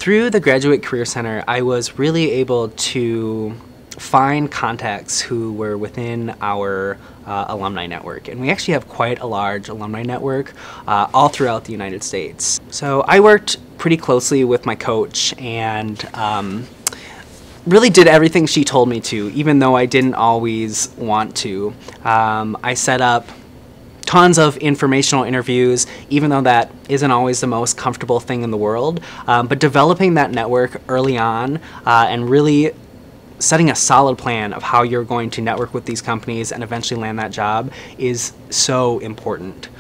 Through the Graduate Career Center, I was really able to find contacts who were within our alumni network. And we actually have quite a large alumni network all throughout the United States. So I worked pretty closely with my coach and really did everything she told me to, even though I didn't always want to. I set up tons of informational interviews, even though that isn't always the most comfortable thing in the world. But developing that network early on and really setting a solid plan of how you're going to network with these companies and eventually land that job is so important.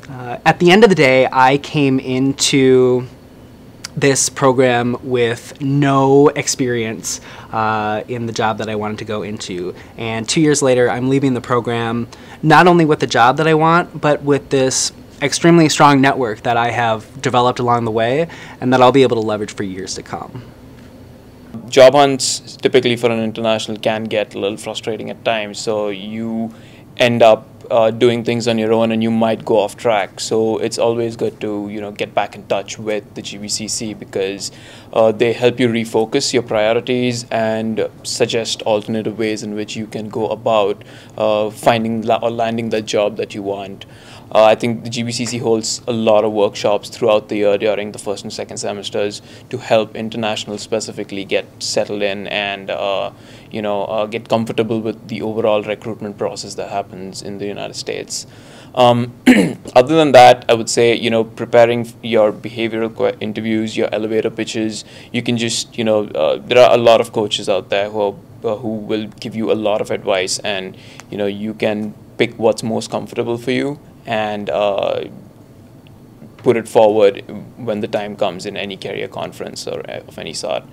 At the end of the day, I came into this program with no experience in the job that I wanted to go into. And 2 years later, I'm leaving the program not only with the job that I want, but with this extremely strong network that I have developed along the way and that I'll be able to leverage for years to come. Job hunts typically for an international can get a little frustrating at times, so you end up doing things on your own and you might go off track. So it's always good to get back in touch with the GBCC because they help you refocus your priorities and suggest alternative ways in which you can go about finding or landing the job that you want. I think the GBCC holds a lot of workshops throughout the year during the first and second semesters to help internationals specifically get settled in and get comfortable with the overall recruitment process that happens in the United States. Other than that, I would say preparing your behavioral interviews, your elevator pitches. You can just there are a lot of coaches out there who will give you a lot of advice, and you can pick what's most comfortable for you and put it forward when the time comes in any career conference or of any sort.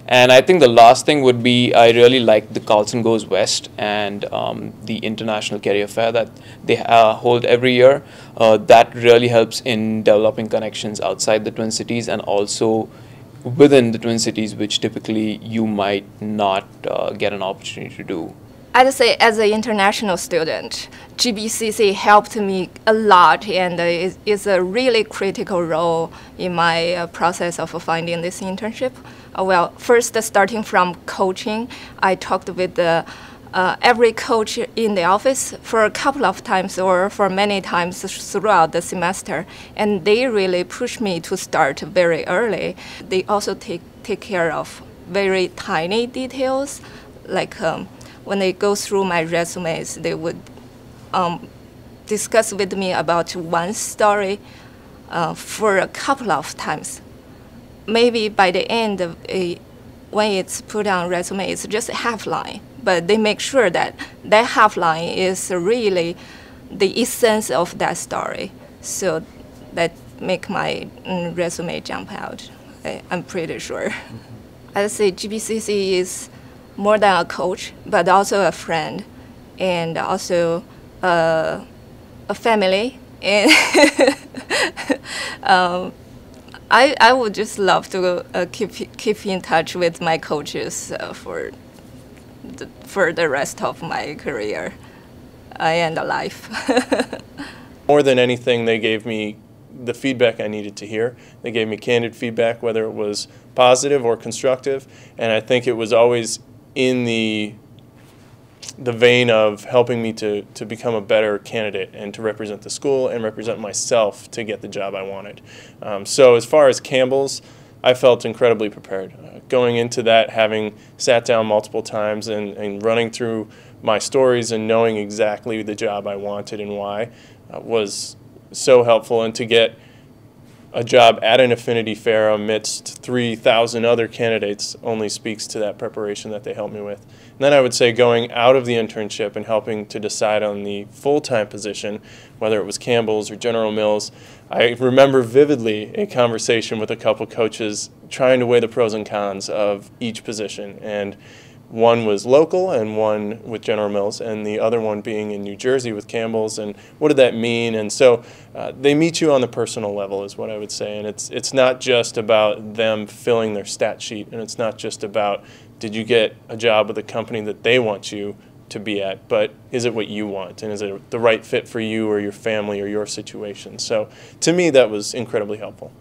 And I think the last thing would be I really like the Carlson Goes West and the International Career Fair that they hold every year. That really helps in developing connections outside the Twin Cities and also within the Twin Cities, which typically you might not get an opportunity to do. I'd say as an international student, GBCC helped me a lot and is a really critical role in my process of finding this internship. Well, first starting from coaching, I talked with every coach in the office for a couple of times or for many times throughout the semester, and they really pushed me to start very early. They also take care of very tiny details, like when they go through my resumes, they would discuss with me about one story for a couple of times. Maybe by the end of when it's put on resume, it's just a half line, but they make sure that that half line is really the essence of that story. So that make my resume jump out. I'm pretty sure. I'd say GBCC is more than a coach, but also a friend, and also a family. And I would just love to keep in touch with my coaches for the rest of my career and life. More than anything, they gave me the feedback I needed to hear. They gave me candid feedback, whether it was positive or constructive, and I think it was always in the vein of helping me to become a better candidate and to represent the school and represent myself to get the job I wanted. So as far as Campbell's, I felt incredibly prepared. Going into that, having sat down multiple times and running through my stories and knowing exactly the job I wanted and why was so helpful. And to get a job at an affinity fair amidst 3,000 other candidates only speaks to that preparation that they helped me with. And then I would say going out of the internship and helping to decide on the full-time position, whether it was Campbell's or General Mills, I remember vividly a conversation with a couple coaches trying to weigh the pros and cons of each position. And one was local and one with General Mills, and the other one being in New Jersey with Campbell's, and what did that mean? And so they meet you on the personal level is what I would say, and it's not just about them filling their stat sheet, and it's not just about did you get a job with a company that they want you to be at, but is it what you want, and is it the right fit for you or your family or your situation? So to me, that was incredibly helpful.